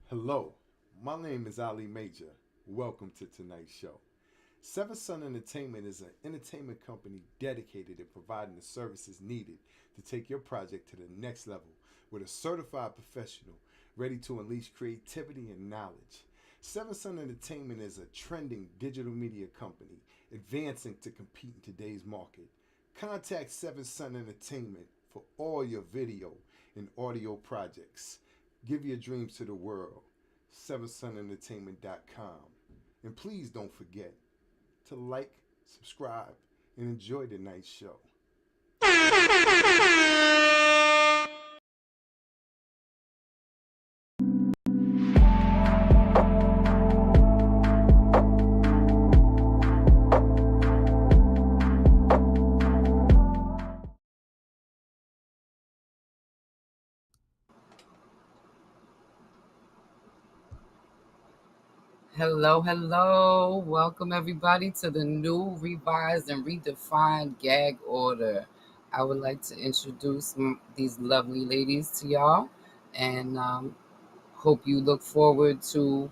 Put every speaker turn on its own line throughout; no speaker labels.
Hello, my name is Ali Major. Welcome to tonight's show. Seven Sun Entertainment is an entertainment company dedicated in providing the services needed to take your project to the next level with a certified professional ready to unleash creativity and knowledge. Seven Sun Entertainment is a trending digital media company advancing to compete in today's market. Contact Seven Sun Entertainment for all your video and audio projects. Give your dreams to the world. SevenSunEntertainment.com. And please don't forget to like, subscribe, and enjoy tonight's show.
Hello, hello. Welcome everybody to the new, revised, and redefined gag order. I would like to introduce these lovely ladies to y'all and hope you look forward to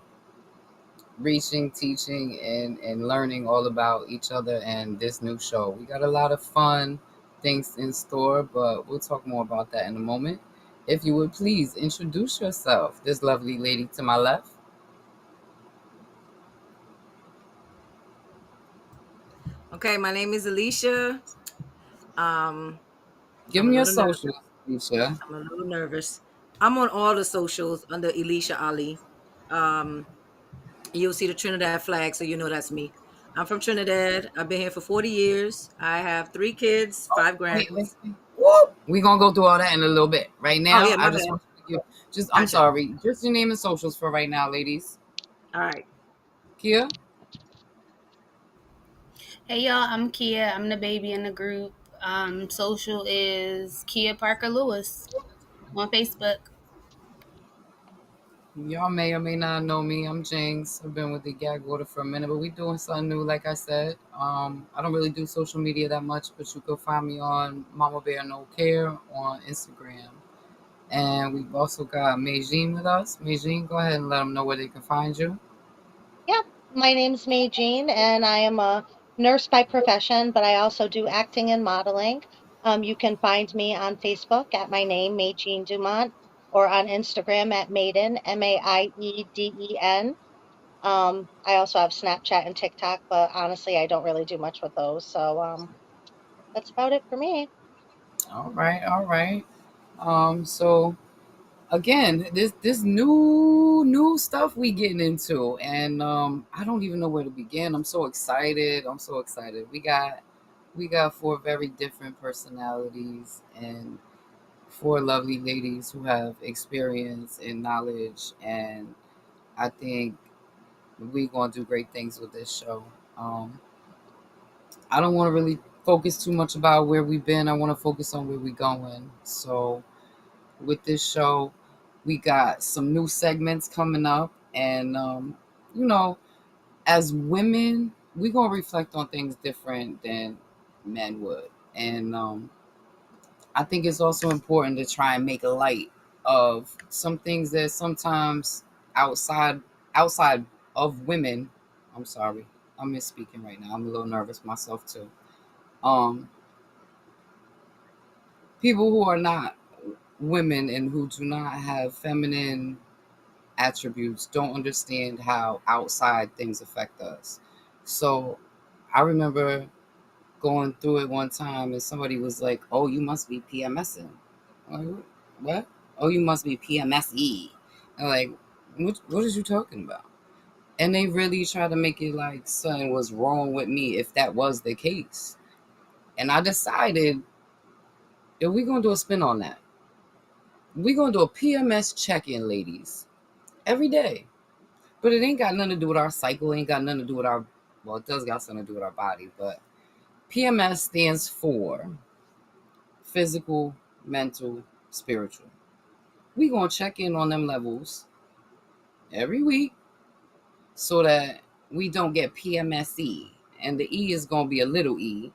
reaching, teaching, and learning all about each other and this new show. We got a lot of fun things in store, but we'll talk more about that in a moment. If you would please introduce yourself, this lovely lady to my left.
Okay, my name is Alicia. Um,
Give
I'm a
me your
little nervous.
socials, Alicia.
I'm a little nervous. I'm on all the socials under Alicia Ali. Um, you'll see the Trinidad flag, so you know that's me. I'm from Trinidad. I've been here for 40 years. I have 3 kids,
Oh,
5 grands.
wait. Whoop. We're gonna go through all that in a little bit. Right
Oh
now,
yeah,
I
my
just
bad.
want you to I'm
Gotcha.
sorry, just your name and socials for right now, ladies.
All right.
Kia,
Hey y'all, I'm Kia. I'm the baby in the group. Social is Kia Parker Lewis on Facebook.
y'all may or may not know me. I'm Jinx. I've been with the Gag-Order for a minute, but we doing something new, like I said. I don't really do social media that much, but you can find me on Mama Bear No Care on Instagram. And we've also got Meijin with us. Meijin, go ahead and let them know where they can find you.
Yep, my name's May Jean, and I am a nurse by profession, but I also do acting and modeling. You can find me on Facebook at my name, May Jean Dumont, or on Instagram at Maiden, Maiden. I also have Snapchat and TikTok, but honestly, I don't really do much with those. So that's about it for me.
All right, all right. So again, this new stuff we getting into, and I don't even know where to begin. I'm so excited. I'm so excited. We got four very different personalities and four lovely ladies who have experience and knowledge, and I think we're gonna do great things with this show. Um, I don't want to really focus too much about where we've been. I want to focus on where we're going. So with this show, we got some new segments coming up, and you know, as women, we're gonna reflect on things different than men would, and I think it's also important to try and make light of some things that sometimes outside outside of women. I'm sorry, I'm misspeaking right now. I'm a little nervous myself too. Um, People who are not women and who do not have feminine attributes don't understand how outside things affect us. So I remember going through it one time and somebody was like, "Oh, you must be PMSing." I'm like, what? "Oh, you must be PMSE." I'm like, what is you talking about? And they really try to make it like something was wrong with me if that was the case. And I decided that we're gonna do a spin on that. We're gonna do a PMS check-in, ladies, every day. But it ain't got nothing to do with our cycle. Ain't got nothing to do with our. Well, it does got something to do with our body, but PMS stands for physical, mental, spiritual. We gonna check in on them levels every week so that we don't get PMSE, and the E is gonna be a little e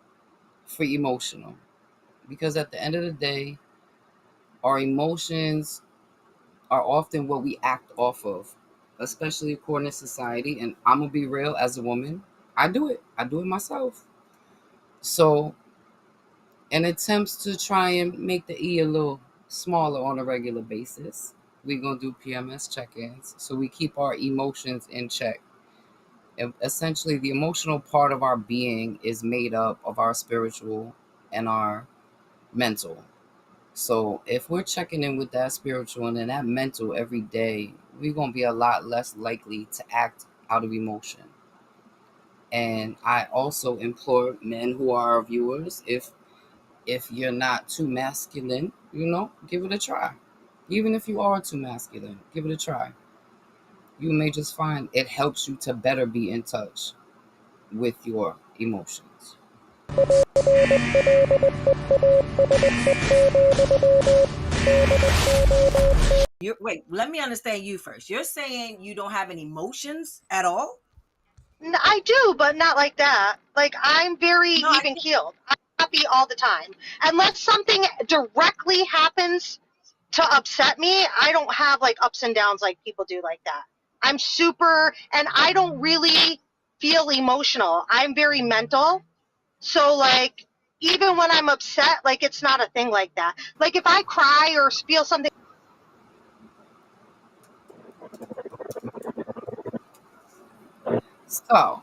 for emotional, because at the end of the day, our emotions are often what we act off of, especially according to society. And I'm gonna be real, as a woman, I do it. I do it myself. So, in attempts to try and make the E a little smaller on a regular basis, we're gonna do PMS check-ins so we keep our emotions in check. And essentially, the emotional part of our being is made up of our spiritual and our mental. So if we're checking in with that spiritual and then that mental every day, we're gonna be a lot less likely to act out of emotion. And I also implore men who are our viewers, if you're not too masculine, give it a try. Even if you are too masculine, give it a try. You may just find it helps you to better be in touch with your emotions.
Wait, let me understand you first. You're saying you don't have any emotions at all?
I do, but not like that. Like, I'm very
No, I
even
think
keeled. I'm happy all the time. Unless something directly happens to upset me, I don't have like ups and downs like people do like that. I'm super, and I don't really feel emotional. I'm very mental. So, like, even when I'm upset, like, it's not a thing like that. Like, if I cry or feel something.
So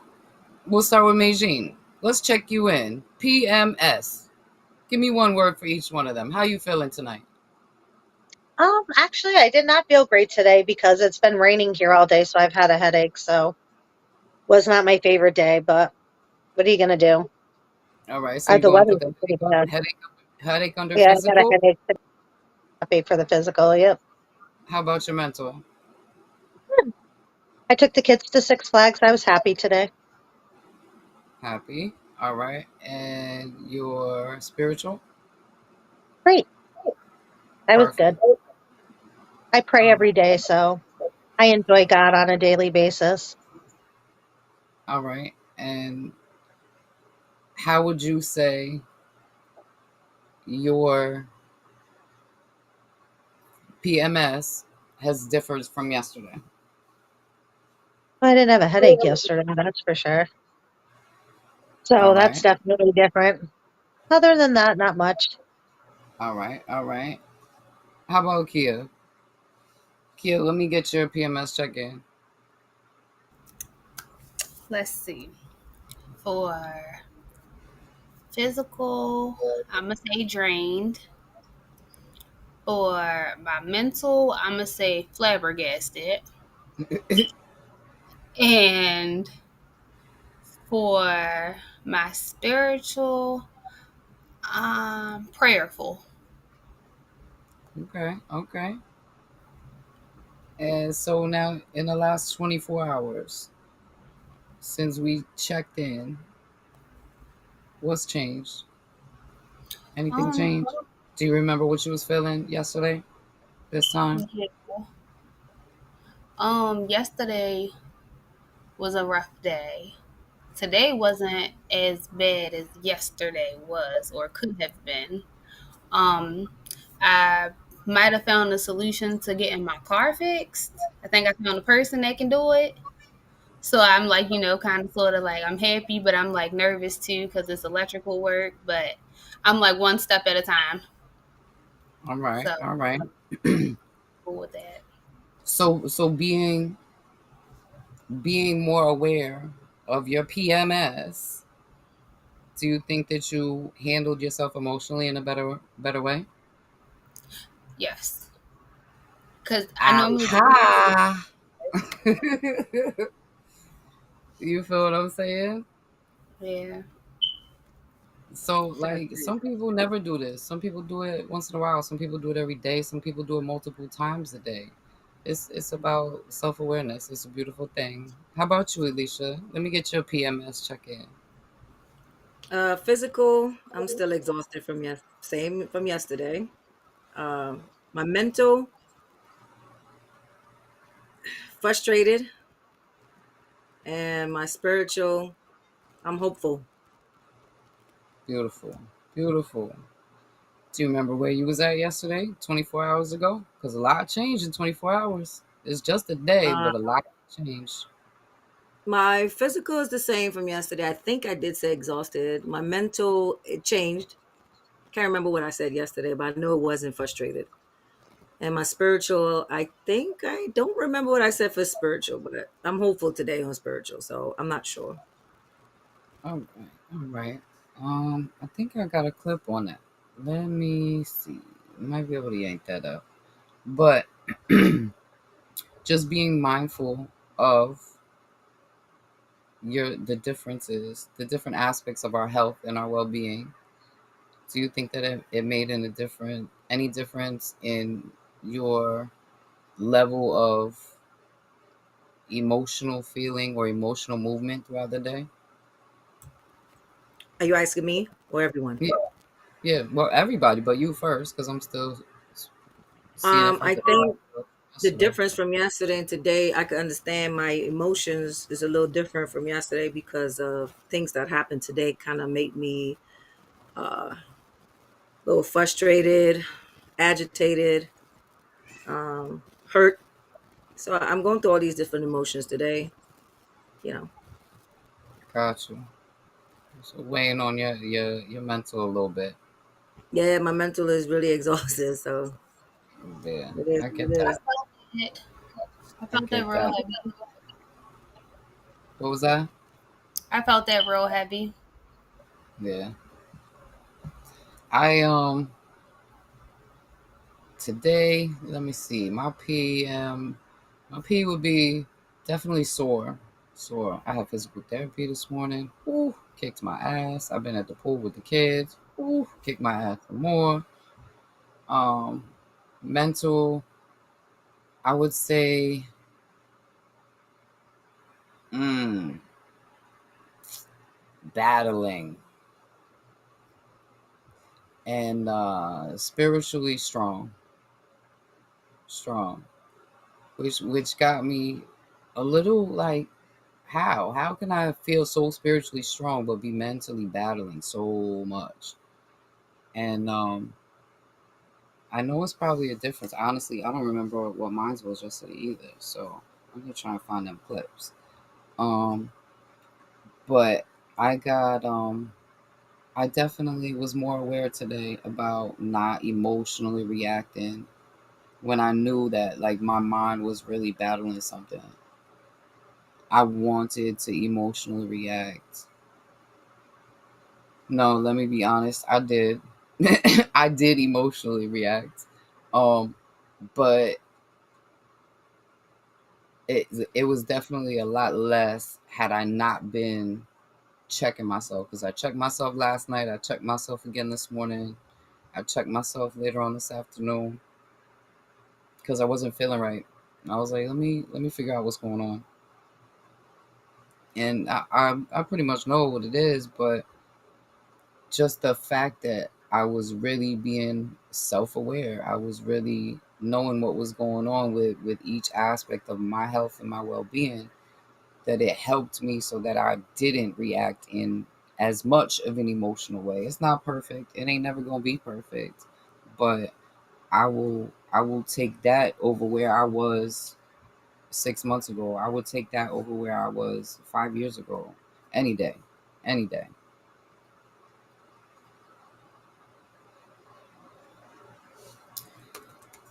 we'll start with Meijin. Let's check you in. PMS. Give me one word for each one of them. How you feeling tonight?
Actually, I did not feel great today because it's been raining here all day, so I've had a headache. So, was not my favorite day, but what are you gonna do?
All right, so you're
The
going to
weather's
put the
pretty bad.
headache under
Yeah, I got a
physical.
headache. Happy for the physical. Yep.
How about your mental?
I took the kids to Six Flags. I was happy today.
Happy. All right. And your spiritual?
Great. I was
Perfect.
good. I pray
All
every
right.
day, so I enjoy God on a daily basis.
All right. And how would you say your PMS has differed from yesterday?
I didn't have a headache yesterday, that's for sure.
All
So that's
right.
definitely different. Other than that, not much.
All right. All right. How about Kia? Kia, let me get your PMS check in.
Let's see. For physical, I'm going to say drained. For my mental, I'm going to say flabbergasted. And for my spiritual, prayerful.
Okay. Okay. And so now, in the last 24 hours, since we checked in, what's changed? Anything
Um,
changed? Do you remember what you was feeling yesterday? This time?
yeah. Yesterday was a rough day. Today wasn't as bad as yesterday was or could have been. Um, I might have found a solution to getting my car fixed. I think I found a person that can do it. So I'm like, kind of sort of like I'm happy, but I'm like nervous too because it's electrical work. But I'm like one step at a time.
All right.
So
All right.
cool with that.
So being more aware of your PMS, do you think that you handled yourself emotionally in a better way?
Yes, because I normally don't.
Aha! You feel what I'm saying?
Yeah.
So,
So
like, some people never do this. Some people do it once in a while. Some people do it every day. Some people do it multiple times a day. It's about self awareness. It's a beautiful thing. How about you, Alicia? Let me get your PMS check in.
physical, I'm still exhausted from same from yesterday. My mental, frustrated, and my spiritual, I'm hopeful.
Beautiful, beautiful. Do you remember where you was at yesterday, 24 hours ago? Because a lot changed in 24 hours. It's just a day,
Uh,
but a lot changed.
my physical is the same from yesterday. I think I did say exhausted. My mental, it changed. Can't remember what I said yesterday, but I know it wasn't frustrated. And my spiritual, I think I don't remember what I said for spiritual, but I'm hopeful today on spiritual, so I'm not sure.
All right, all right. I think I got a clip on that. Let me see. Might be able to yank that up. But just being mindful of the differences, the different aspects of our health and our well-being. Do you think that it made any difference in your level of emotional feeling or emotional movement throughout the day?
Are you asking me or everyone?
Yeah, yeah. Well, everybody, but you first, because I'm still seeing it from
I
the
think
perspective of
the
yesterday.
difference from yesterday and today, I can understand my emotions is a little different from yesterday because of things that happened today kind of made me a little frustrated, agitated, hurt. So I'm going through all these different emotions today, you know.
Got you. So weighing on your mental a little bit.
Yeah, my mental is really exhausted, so
Yeah,
it is
I
what
get
it
I
that.
is.
felt it. I
I
felt that
get
real
that.
heavy.
What was that?
I felt that real heavy.
Yeah. I today, let me see. My P would be definitely sore. Sore. I had physical therapy this morning. Ooh, kicked my ass. I've been at the pool with the kids. Ooh, kicked my ass some more. Um, mental, I would say, mm, battling and spiritually strong, which got me a little like, how can I feel so spiritually strong but be mentally battling so much? And I know it's probably a difference. Honestly, I don't remember what mine was yesterday either. So I'm gonna try and find them clips. Um, but I got I definitely was more aware today about not emotionally reacting when I knew that like my mind was really battling something. I wanted to emotionally react. No, let me be honest. I did. I did emotionally react. Um, but it was definitely a lot less had I not been checking myself, because I checked myself last night. I checked myself again this morning. I checked myself later on this afternoon because I wasn't feeling right. I was like, let me figure out what's going on. And I pretty much know what it is, but just the fact that I was really being self aware, I was really knowing what was going on with each aspect of my health and my well being, that it helped me so that I didn't react in as much of an emotional way. It's not perfect. It ain't never gonna be perfect. But I will take that over where I was 6 months ago. I would take that over where I was 5 years ago. Any day. Any day.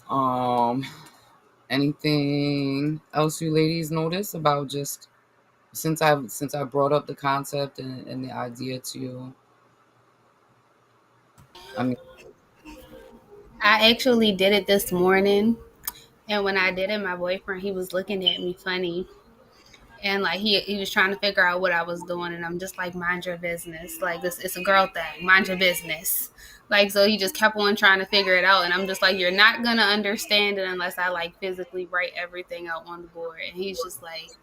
Um Anything else you ladies notice about just since I brought up the concept and the idea to you? I mean,
I actually did it this morning, and when I did it, my boyfriend he was looking at me funny, and like he was trying to figure out what I was doing, and I'm just like, mind your business. Like this, it's a girl thing. Mind your business. Like so, he just kept on trying to figure it out, and I'm just like, you're not gonna understand it unless I like physically write everything out on the board. And he's just like,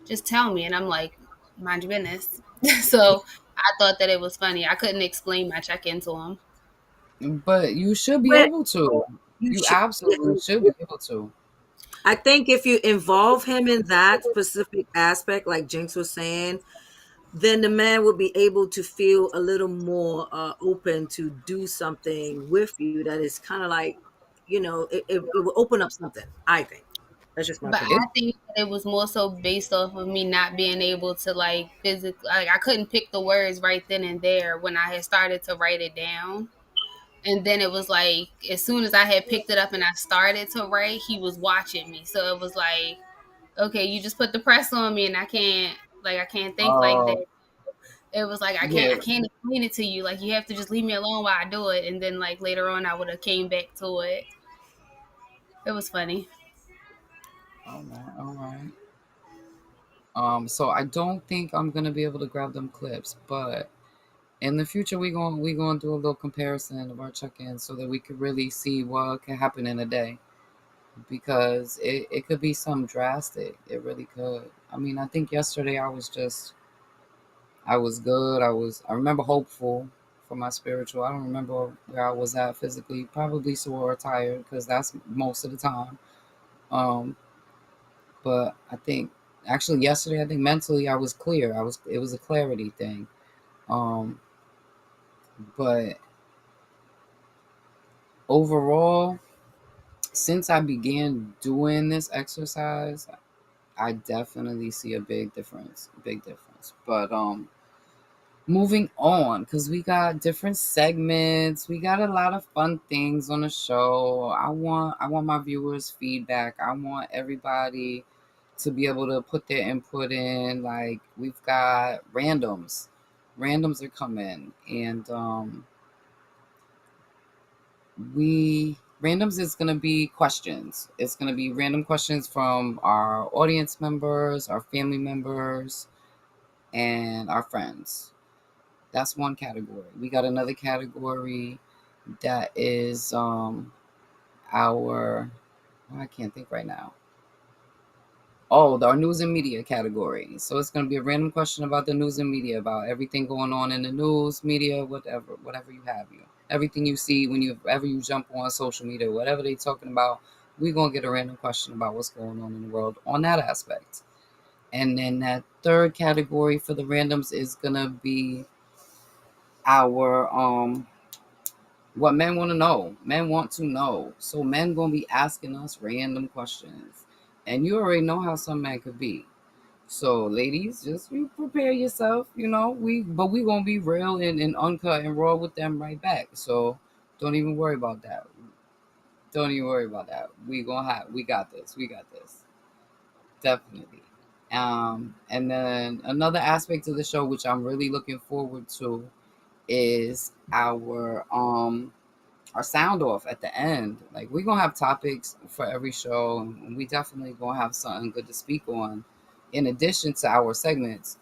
just tell me, and I'm like, mind your business. So I thought that it was funny. I couldn't explain my check in to him.
but you should be
But
able to.
you
You
should.
absolutely should be able to.
I think if you involve him in that specific aspect, like Jinx was saying, then the man will be able to feel a little more open to do something with you that is kind of like, it will open up something, I think. That's just my
But
opinion.
It,
I think that it was more so based off of me not being able to like physically, like I couldn't pick the words right then and there when I had started to write it down. And then it was like, as soon as I had picked it up and I started to write, he was watching me. So it was like, okay, you just put the press on me and I can't think like
uh,
that. It was like I
yeah.
can't explain it to you. Like you have to just leave me alone while I do it. And then like later on I would have came back to it. It was funny.
All right, all right. So I don't think I'm gonna be able to grab them clips, but in the future we gonna do a little comparison of our check-ins so that we could really see what can happen in a day. Because it could be some drastic. It really could. I mean, I think yesterday I was good. I remember hopeful for my spiritual. I don't remember where I was at physically. Probably sore or tired because that's most of the time. Um, but I think actually yesterday I think mentally I was clear. I was it was a clarity thing. Um, but overall, since I began doing this exercise, I definitely see a big difference. Big difference. But moving on, because we got different segments, we got a lot of fun things on the show. I want my viewers feedback. I want everybody to be able to put their input in. Like we've got randoms are coming, and we randoms is going to be questions. It's going to be random questions from our audience members, our family members, and our friends. That's one category. We got another category that is our I can't think right now. Oh, our news and media category. So it's going to be a random question about the news and media, about everything going on in the news, media, whatever you have, everything you see when you ever you jump on social media, whatever they talking about. We're gonna get a random question about what's going on in the world on that aspect. And then that third category for the randoms is gonna be our what men want to know. Men want to know. So men gonna be asking us random questions. And you already know how some men could be. So ladies, just you prepare yourself, we gonna be real and uncut and raw with them right back. So don't even worry about that. Don't even worry about that. We got this. We got this. Definitely. And then another aspect of the show which I'm really looking forward to is our sound off at the end. Like we're gonna have topics for every show, and we definitely gonna have something good to speak on, in addition to our segments.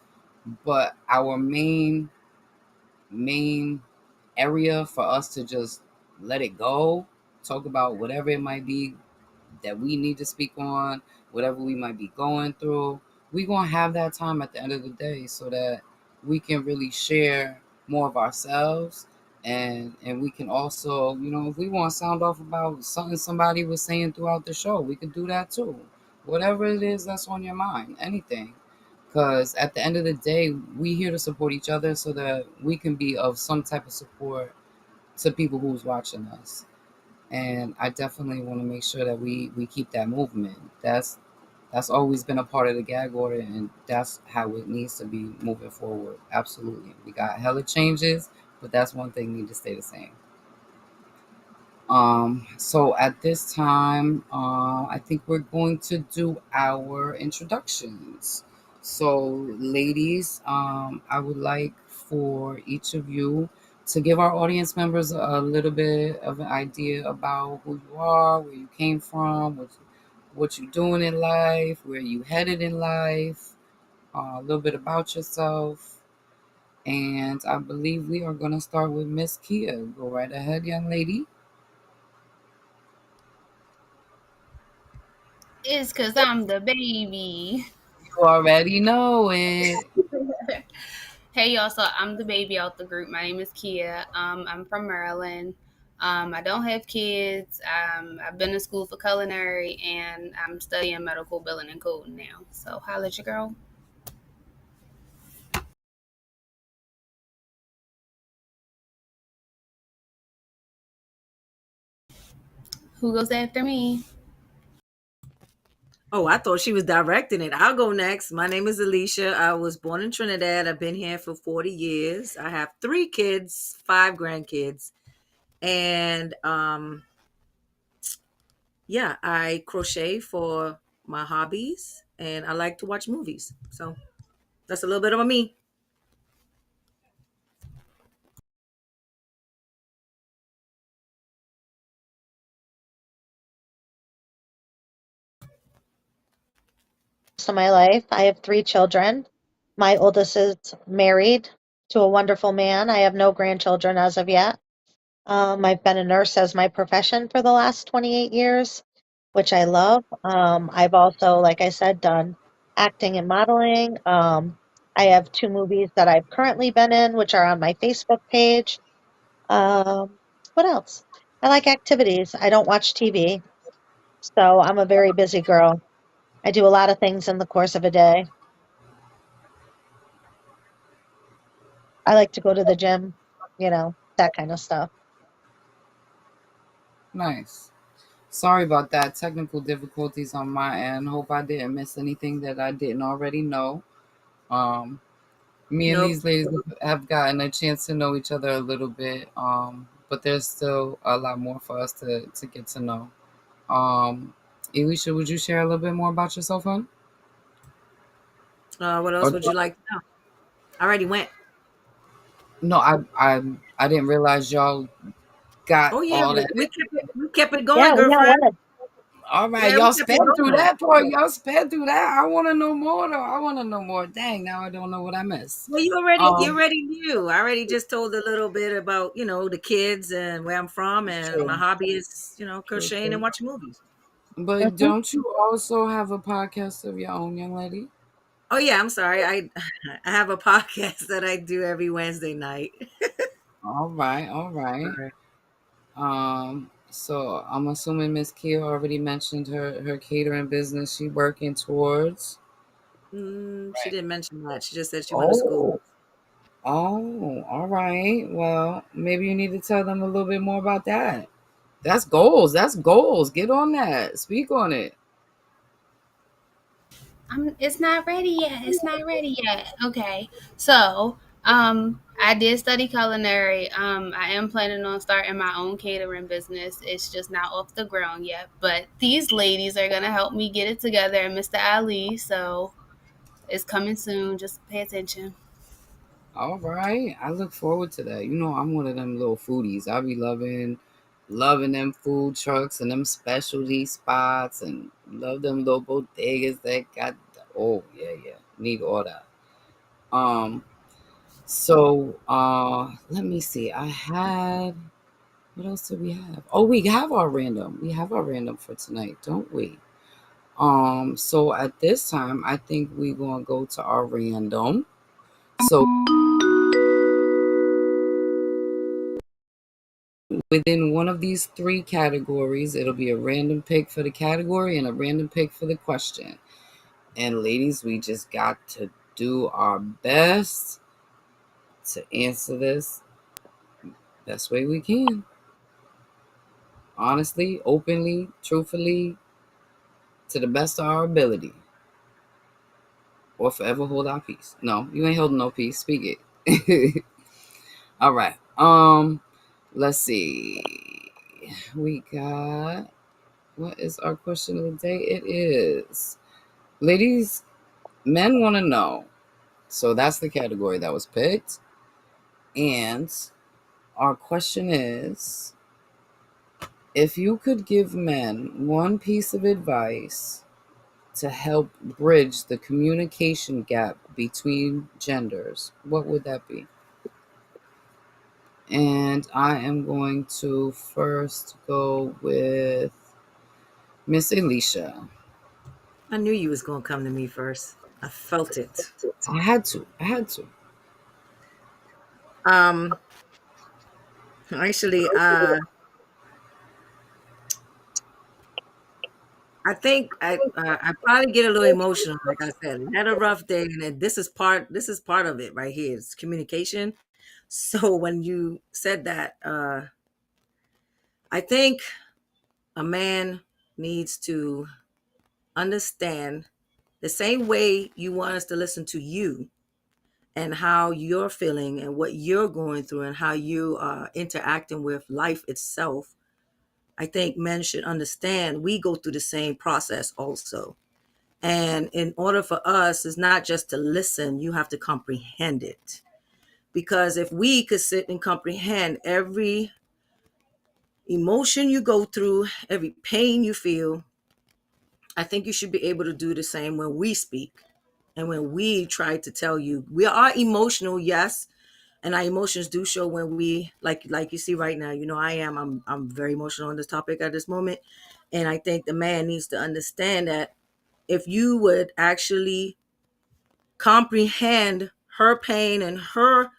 But our main area for us to just let it go, talk about whatever it might be that we need to speak on, whatever we might be going through. We're gonna have that time at the end of the day so that we can really share more of ourselves, and we can also, if we want to sound off about something somebody was saying throughout the show, we could do that too. Whatever it is that's on your mind, anything. Because at the end of the day, we here to support each other so that we can be of some type of support to people who's watching us. And I definitely want to make sure that we keep that movement. That's always been a part of the gag order, and that's how it needs to be moving forward. Absolutely, we got hella changes, but that's one thing need to stay the same. So at this time, I think we're going to do our introductions. So, ladies, I would like for each of you to give our audience members a little bit of an idea about who you are, where you came from, what you're doing in life, where you headed in life, a little bit about yourself. And I believe we are going to start with Miss Kia. Go right ahead, young lady.
It's cause I'm the baby.
You already know it.
Hey y'all, so I'm the baby out the group. My name is Kia. I'm from Maryland. I don't have kids. I've been in school for culinary and I'm studying medical billing and coding now. So holla at your girl. Who goes after me?
Oh, I thought she was directing it. I'll go next. My name is Alicia. I was born in Trinidad. I've been here for 40 years. I have 3 kids, 5 grandkids. And yeah, I crochet for my hobbies and I like to watch movies. So that's a little bit of me.
Of my life. I have 3 children. My oldest is married to a wonderful man. I have no grandchildren as of yet. I've been a nurse as my profession for the last 28 years, which I love. I've also, like I said, done acting and modeling. I have 2 movies that I've currently been in, which are on my Facebook page. What else? I like activities. I don't watch TV, so I'm a very busy girl. I do a lot of things in the course of a day. I like to go to the gym, that kind of stuff.
Nice. Sorry about that. Technical difficulties on my end. Hope I didn't miss anything that I didn't already know. Um, Me and
Nope.
these ladies have gotten a chance to know each other a little bit, but there's still a lot more for us to get to know. Elisha, would you share a little bit more about yourself, hon?
What else
Or
would you like to know? I already went.
no, I didn't realize y'all got
Oh yeah,
all that.
we kept it
Yeah,
going,
we got
girlfriend.
one.
All right,
Yeah, we
y'all
kept it
sped through
going.
that part. Y'all sped through that. I want to know more, though. I want to know more. Dang, now I don't know what I missed.
Well, you already knew. I already just told a little bit about, the kids and where I'm from, and my
True,
hobby is,
true,
crocheting and
true.
watching movies.
But
Mhm.
don't you also have a podcast of your own, young lady?
Oh yeah, I'm sorry. I have a podcast that I do every Wednesday night.
All right, all right.
Right.
So I'm assuming Miss Kia already mentioned her catering business she working towards.
She didn't mention that. She just said she went to school.
Oh, oh, all right. Well, maybe you need to tell them a little bit more about that. That's goals. That's goals. Get on that. Speak on it.
It's not ready yet. It's not ready yet. Okay. So, I did study culinary. I am planning on starting my own catering business. It's just not off the ground yet. But these ladies are gonna help me get it together, and Mr. Ali. So it's coming soon. Just pay attention.
All right. I look forward to that. You know, I'm one of them little foodies. I be loving them food trucks and them specialty spots and love them little bodegas that got oh yeah, yeah. Need all that. Um so let me see. I had what else did we have? Oh, we have our random. We have our random for tonight, don't we? So at this time I think we're gonna go to our random. So within one of these 3 categories, it'll be a random pick for the category and a random pick for the question. And ladies, we just got to do our best to answer this best way we can. Honestly, openly, truthfully, to the best of our ability. Or forever hold our peace. No, you ain't holding no peace. Speak it. All right. Let's see. We got what is our question of the day? It is ladies, men want to know. So that's the category that was picked. And our question is if you could give men one piece of advice to help bridge the communication gap between genders, what would that be? And I am going to first go with Miss Alicia.
I knew you was gonna come to me first. I felt it.
I had to. I had to.
Um, Actually, I think I probably get a little emotional. Like I said, I had a rough day, and this is part of it right here. It's communication. So when you said that, I think A man needs to understand the same way you want us to listen to you and how you're feeling and what you're going through and how you are interacting with life itself. I think men should understand we go through the same process also. And in order for us, it's not just to listen, you have to comprehend it. Because if we could sit and comprehend every emotion you go through, every pain you feel, I think you should be able to do the same when we speak and when we try to tell you. We are emotional, yes, and our emotions do show when we like you see right now. You know, I'm very emotional on this topic at this moment, and I think the man needs to understand that if you would actually comprehend her pain and her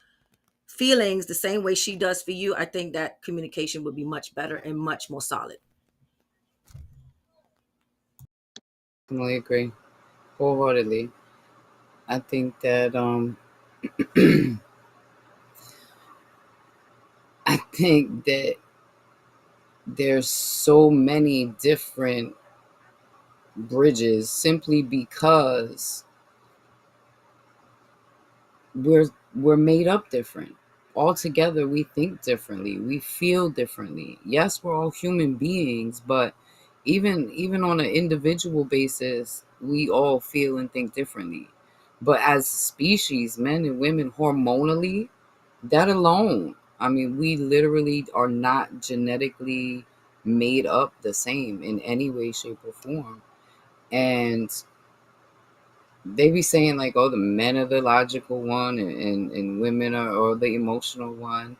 feelings the same way she does for you, I think that communication would be much better and much more solid.
Definitely agree wholeheartedly. I think that I think that there's so many different bridges simply because we're made up different. Altogether, we think differently, we feel differently. Yes, we're all human beings, but even on an individual basis, we all feel and think differently. But as species, men and women, hormonally, that alone, I mean, we literally are not genetically made up the same in any way, shape, or form. And they be saying like, oh, the men are the logical one, and women are the emotional one.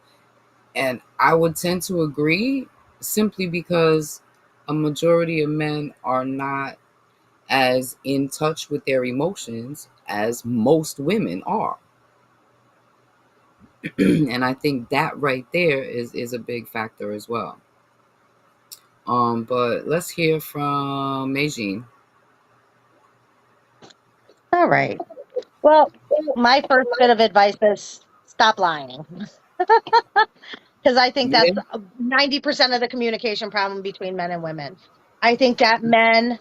And I would tend to agree, simply because a majority of men are not as in touch with their emotions as most women are. And I think that right there is a big factor as well. But let's hear from Meijin.
All right. Well, my first bit of advice is stop lying. Because I think
Yeah.
that's 90% of the communication problem between men and women. I think that men,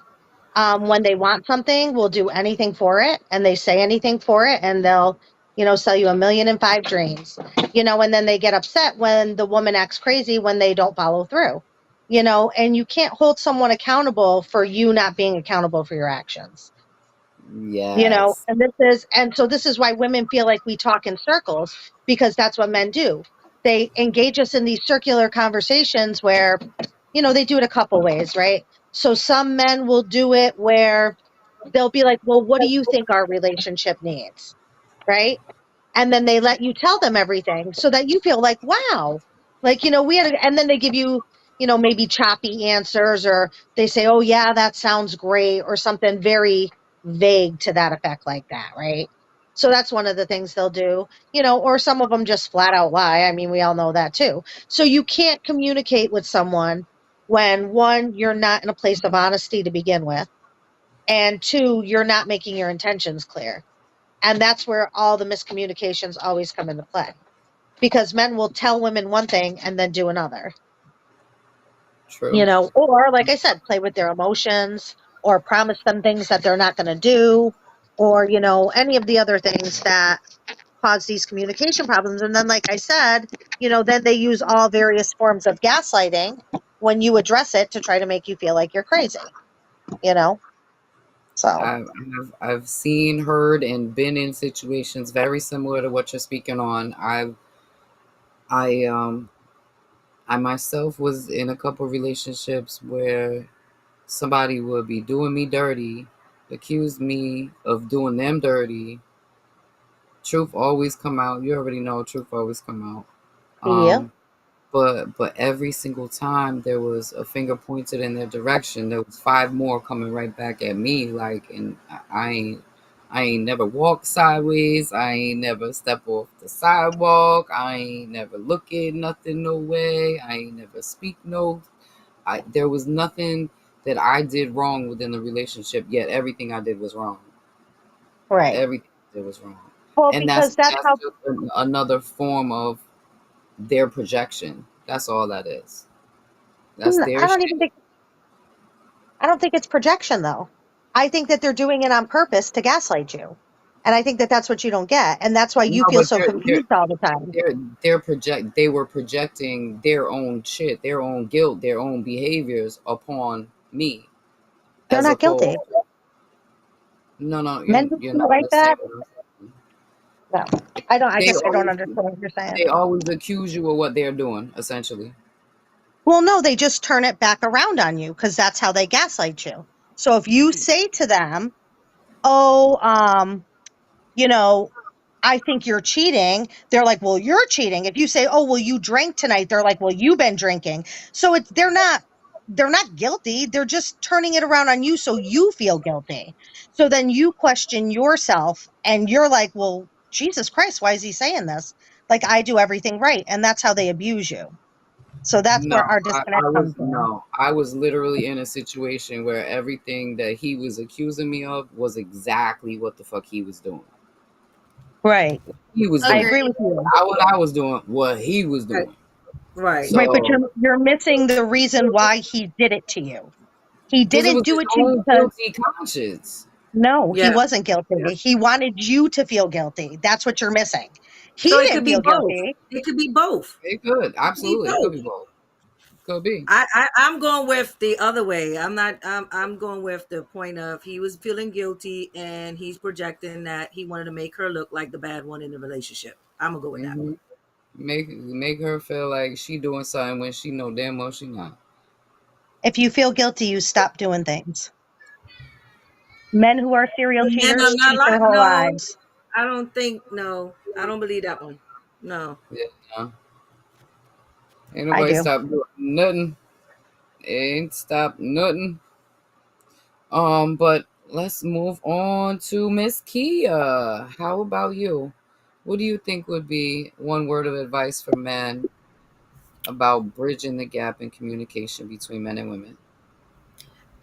when they want something, will do anything for it, and they say anything for it, and they'll, sell you a million and five dreams, and then they get upset when the woman acts crazy when they don't follow through, and you can't hold someone accountable for you not being accountable for your actions.
Yes.
And so this is why women feel like we talk in circles, because that's what men do. They engage us in these circular conversations where, they do it a couple ways, right? So some men will do it where they'll be like, well, what do you think our relationship needs? Right. And then they let you tell them everything so that you feel like, wow, like, and then they give you, maybe choppy answers, or they say, oh, yeah, that sounds great, or something very vague to that effect, like that. Right. So that's one of the things they'll do, or some of them just flat out lie. I mean, we all know that too. So you can't communicate with someone when, one, you're not in a place of honesty to begin with, and two, you're not making your intentions clear. And that's where all the miscommunications always come into play, because men will tell women one thing and then do another,
True.
or like I said, play with their emotions, or promise them things that they're not going to do, or, any of the other things that cause these communication problems. And then, like I said, then they use all various forms of gaslighting when you address it to try to make you feel like you're crazy, you know? So,
I've seen, heard, and been in situations very similar to what you're speaking on. I I myself was in a couple relationships where somebody would be doing me dirty, accuse me of doing them dirty. Truth always come out. You already know truth always come out.
yeah,
Um, but every single time there was a finger pointed in their direction, there was five more coming right back at me. Like, and I ain't never walked sideways. I ain't never step off the sidewalk. I ain't never look at nothing no way. I ain't never speak no. There was nothing that I did wrong within the relationship. Yet everything I did was wrong.
right.
Everything I did was wrong,
Well,
and
because that's
that's
how
just another form of their projection. That's all that is. That's their
I don't even think
shit.
I don't think it's projection though. I think that they're doing it on purpose to gaslight you. And I think that that's what you don't get. And that's why you
No,
feel
but
so confused all the time.
they were projecting their own shit, their own guilt, their own behaviors upon me,
They're
as
not
opposed.
guilty.
No,
Men who
you're
feel
not
like that,
understanding what I'm saying.
no. I don't, I
They
guess I don't
always
understand what you're saying.
they always accuse you of what they're doing, essentially.
Well, no, they just turn it back around on you because that's how they gaslight you. So if you say to them, oh, you know, I think you're cheating. They're like, well, you're cheating. If you say, oh, well, you drank tonight, they're like, well, you've been drinking. So it's they're not guilty. They're just turning it around on you so you feel guilty. So then you question yourself and you're like, well, Jesus Christ, why is he saying this? Like I do everything right. And that's how they abuse you. So that's
No,
where our disconnect comes in.
I was literally in a situation where everything that he was accusing me of was exactly what the fuck he was doing.
Right.
He was
I
doing
agree
Agreed.
with you.
not what I was doing, what he was
Right.
doing.
Right.
Right, but
So
you're missing the reason why he did it to you. He
because it
didn't
was
do
his
it to you
own
because
guilty conscience.
no, he
Yeah.
wasn't guilty. He wanted you to feel guilty. That's what you're missing. He
So it
didn't
could be
feel
both.
guilty.
It could be both.
It could
It could be
absolutely, it could
both.
be both, could be.
I'm going with the other way. I'm not. I'm going with the point of he was feeling guilty and he's projecting that he wanted to make her look like the bad one in the relationship. I'm gonna go with that
hmm
one.
Make her feel like she doing something when she know damn well she not.
If you feel guilty, you stop doing things. Men who are serial
And men are
cheaters
not
cheat
like
their whole
no.
lives.
I don't think no. I don't believe that one. No.
Yeah, no. Ain't
I
nobody
do.
stop doing nothing. Ain't stop nothing. But let's move on to Miss Kia. How about you? What do you think would be one word of advice for men about bridging the gap in communication between men and women?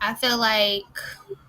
I feel like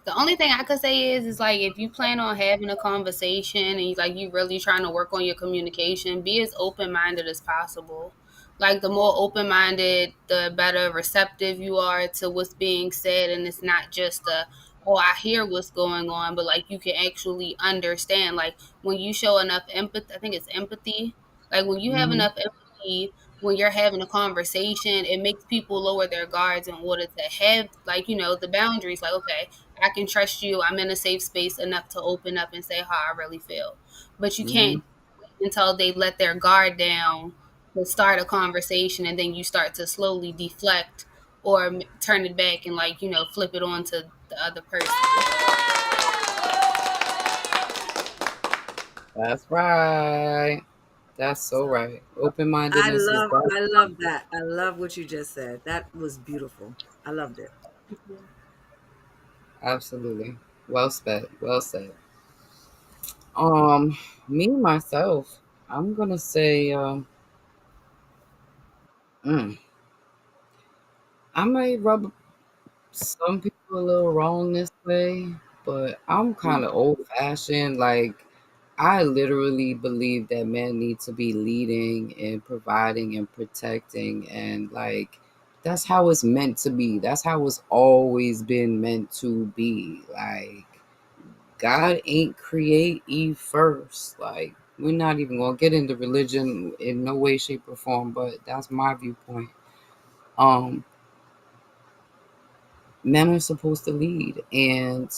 the only thing I could say is like if you plan on having a conversation and you really trying to work on your communication, be as open minded as possible. Like the more open minded, the better receptive you are to what's being said, and it's not just a oh I hear what's going on, but like you can actually understand. Like when you show enough empathy, I think it's empathy. Like when you have
Mm-hmm.
enough empathy when you're having a conversation, it makes people lower their guards in order to have the boundaries. Like, okay, I can trust you. I'm in a safe space enough to open up and say how I really feel. But you
Mm-hmm.
can't wait until they let their guard down to start a conversation, and then you start to slowly deflect or turn it back and flip it on to the other person.
That's right. That's so
So
right. Open mindedness is that.
I love that. I love what you just said. That was beautiful. I loved it.
Absolutely. Well said. Well said. Um, Me myself, I'm gonna say, mm, I might rub some people a little wrong this way, but I'm kind of old fashioned. Like, I literally believe that men need to be leading and providing and protecting, and like, that's how it's meant to be. That's how it's always been meant to be. Like, God ain't create Eve first. Like, we're not even gonna get into religion in no way, shape, or form, but that's my viewpoint. Um, Men are supposed to lead, and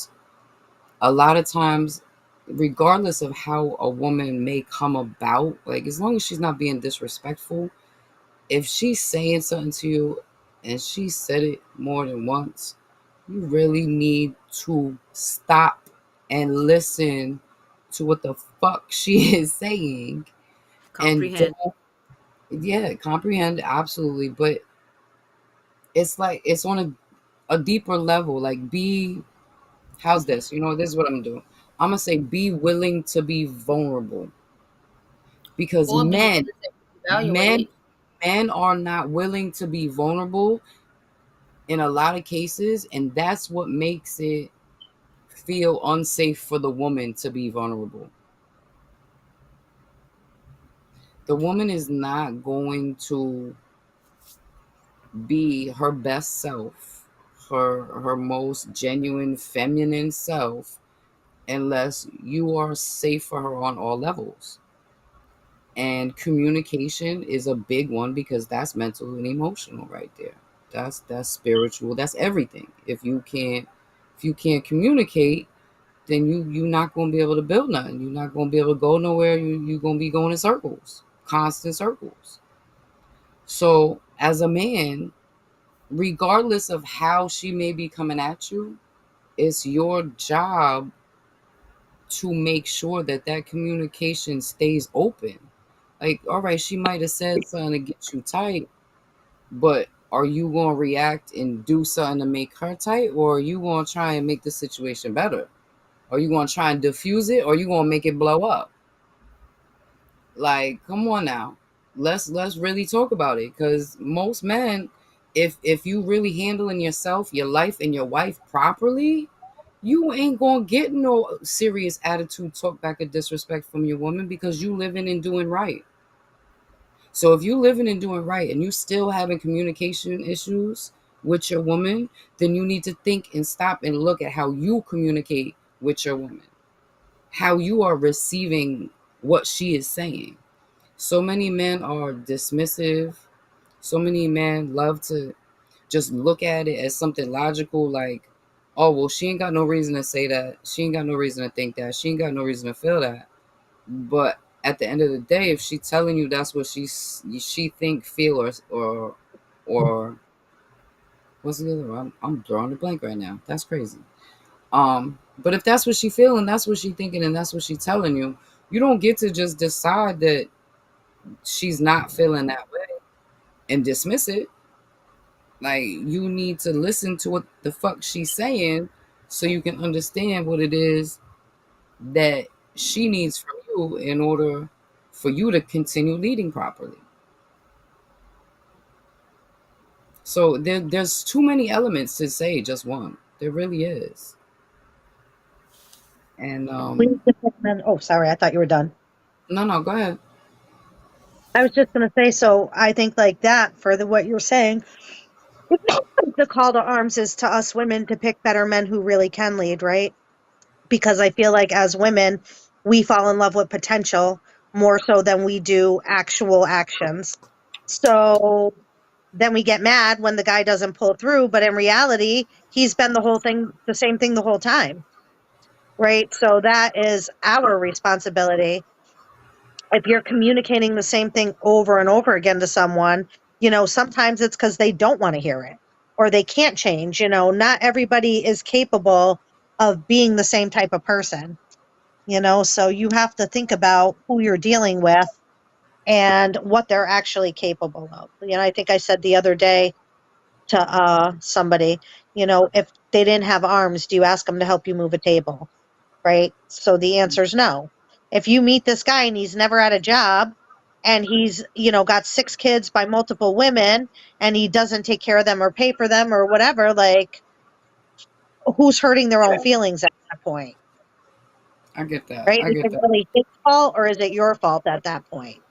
a lot of times, regardless of how a woman may come about, like as long as she's not being disrespectful, if she's saying something to you and she said it more than once, you really need to stop and listen to what the fuck she is saying, and
Comprehend.
don't, yeah, comprehend absolutely, but it's like it's on a deeper level. Like, be, how's this? This is what I'm gonna do. I'm gonna say be willing to be vulnerable, because
Or be willing to
men,
evaluate.
men are not willing to be vulnerable in a lot of cases, and that's what makes it feel unsafe for the woman to be vulnerable. The woman is not going to be her best self, her most genuine feminine self unless you are safe for her on all levels. And communication is a big one because that's mental and emotional right there. That's spiritual. That's everything. If you can't communicate, then you're not gonna be able to build nothing. You're not gonna be able to go nowhere. You're gonna be going in circles, constant circles. So as a man, regardless of how she may be coming at you, it's your job to make sure that that communication stays open. Like, all right, she might have said something to get you tight, but are you going to react and do something to make her tight, or are you going to try and make the situation better? Are you going to try and diffuse it, or are you going to make it blow up? Like, come on now. Let's really talk about it, cuz most men, if you really handling yourself, your life and your wife properly, you ain't going to get no serious attitude, talk back, or disrespect from your woman because you living and doing right. So if you living and doing right and you still having communication issues with your woman, then you need to think and stop and look at how you communicate with your woman, how you are receiving what she is saying. So many men are dismissive. So many men love to just look at it as something logical, like, oh, well, she ain't got no reason to say that. She ain't got no reason to think that. She ain't got no reason to feel that. But at the end of the day, if she telling you that's what she think, feel, or what's the other one? I'm drawing a blank right now. That's crazy. But if that's what she feeling, that's what she thinking, and that's what she telling you, you don't get to just decide that she's not feeling that way and dismiss it. Like, you need to listen to what the fuck she's saying so you can understand what it is that she needs from you in order for you to continue leading properly. So there's too many elements to say just one. There really is. And
We need to pick men. Oh, sorry, I thought you were done.
no, go ahead.
I was just going to say, so I think like that, further what you're saying, the call to arms is to us women to pick better men who really can lead, right? Because I feel like as women, we fall in love with potential more so than we do actual actions. So then we get mad when the guy doesn't pull through, but in reality, he's been the same thing the whole time, right? So that is our responsibility. If you're communicating the same thing over and over again to someone, sometimes it's because they don't want to hear it or they can't change. Not everybody is capable of being the same type of person, so you have to think about who you're dealing with and what they're actually capable of. I think I said the other day to somebody, if they didn't have arms, do you ask them to help you move a table? Right? So the answer is no. If you meet this guy and he's never had a job and he's, got 6 kids by multiple women and he doesn't take care of them or pay for them or whatever, like, who's hurting their own feelings at that point?
I get that.
Right?
I
Is
get
it
that.
really his fault or is it your fault at that point?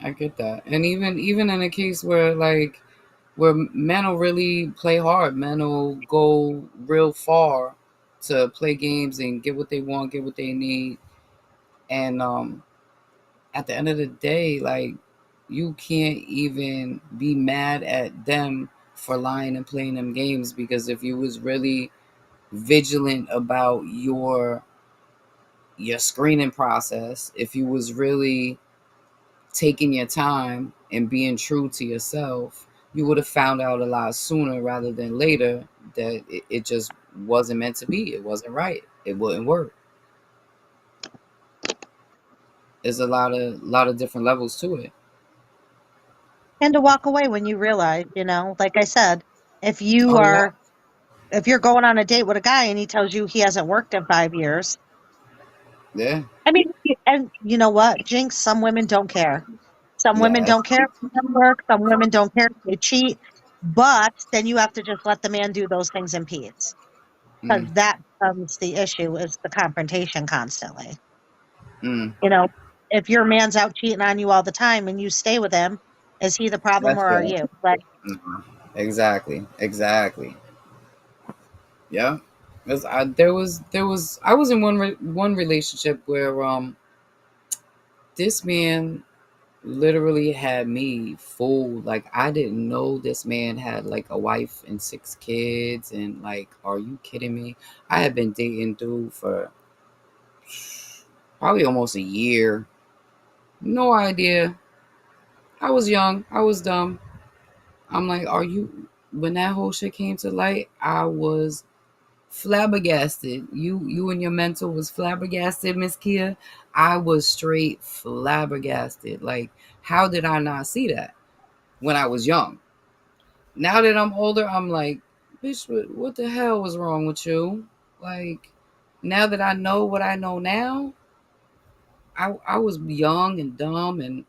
I get that. And even in a case where, like, where men will really play hard, men will go real far to play games and get what they want, get what they need. And at the end of the day, like, you can't even be mad at them for lying and playing them games, because if you was really vigilant about your screening process, if you was really taking your time and being true to yourself, you would have found out a lot sooner rather than later that it just wasn't meant to be. It wasn't right. It wouldn't work. There's a lot of different levels to it.
And to walk away when you realize, like I said, if you
Oh yeah,
are if you're going on a date with a guy and he tells you he hasn't worked in 5 years,
yeah,
I mean, and you know what, Jinx, some women don't care. Some women
yeah.
don't care if they don't work. Some women don't care if they cheat. But then you have to just let the man do those things in peace. Because
Mm,
that becomes the issue is the confrontation constantly.
mm.
You know, if your man's out cheating on you all the time and you stay with him, is he the problem
That's
or are
it.
you? Like,
Mhm. Exactly. Exactly. Yeah. 'Cause there was I was in one relationship where this man literally had me fooled. Like I didn't know this man had like a wife and 6 kids, and like, are you kidding me? I had been dating dude for probably almost a year. No idea. I was young. I was dumb. I'm like, are you? When that whole shit came to light, I was flabbergasted. You and your mentor was flabbergasted, Miss Kia. I was straight flabbergasted. Like, how did I not see that when I was young? Now that I'm older, I'm like, bitch, what the hell was wrong with you? Like, now that I know what I know now, I was young and dumb, and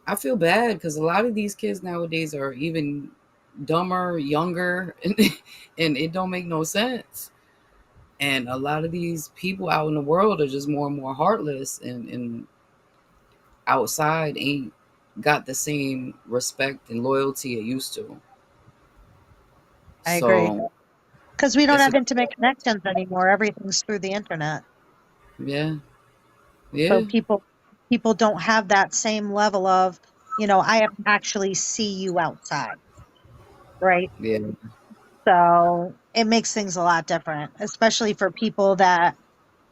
I feel bad because a lot of these kids nowadays are even dumber, younger, and it don't make no sense. And a lot of these people out in the world are just more and more heartless, and outside ain't got the same respect and loyalty it used to.
I agree.
So
Because we don't
it's a
have intimate connections anymore. Everything's through the internet.
yeah,
So
yeah,
people don't have that same level of, I have to actually see you outside, right?
yeah,
So it makes things a lot different, especially for people that,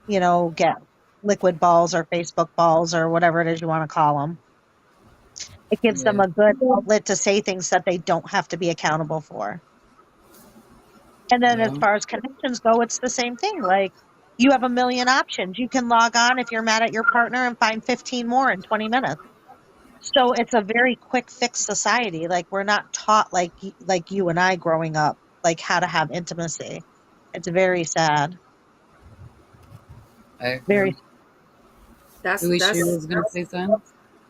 get liquid balls or Facebook balls or whatever it is you want to call them. It gives them
yeah,
a good outlet to say things that they don't have to be accountable for. And then as
yeah,
far as connections go, it's the same thing. Like you have a million options. You can log on if you're mad at your partner and find 15 more in 20 minutes. So it's a very quick fix society. Like we're not taught like you and I growing up, like how to have intimacy. It's very sad.
I
Very
agree.
That's
Alicia, you
that's
was gonna say something?